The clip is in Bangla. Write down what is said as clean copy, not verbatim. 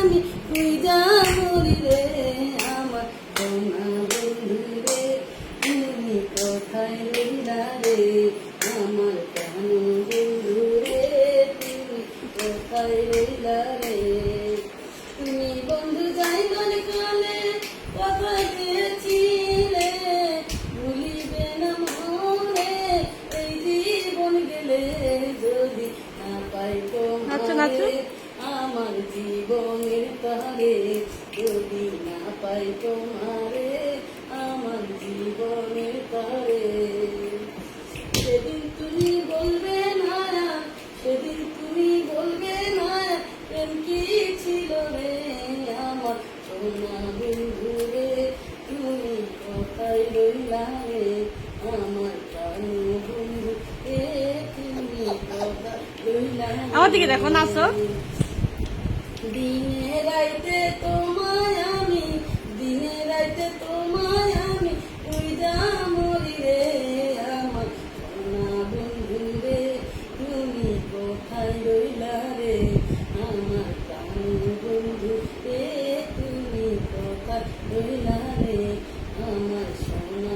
আমি খুঁজা মরি রে আমার সোনা বন্ধু রে তুমি কোথায় রইলা রে আমার প্রাণ বন্ধু রে তুমি কোথায় রইলা রে তুমি বন্ধু যাইবার কালে কোথায় গিয়েছিলে ভুলিবে না মনে এই জীবন গেলে যদি না পাই তোমারে আমার জীবনের তারে যদি না পাই তোমারে আমার জীবনের তারে সেদিন তুমি বলবে না সেদিন তুমি বলবে না প্রেম কি ছিল রে আমার সোনা বন্ধু রে তুমি কোথায় রইলা রে আমার প্রাণ বন্ধু রে তুমি কোথায় রইলা আমার দিকে দেখো নাচো দিনে রাইতে তোমায় আমি দিনে রাইতে তোমায় আমি খুঁজা মরি রে আমার সোনা বন্ধু রে তুমি কোথায় রইলা রে আমার প্রাণ বন্ধু রে তুমি কোথায় রইলা রে আমার সোনা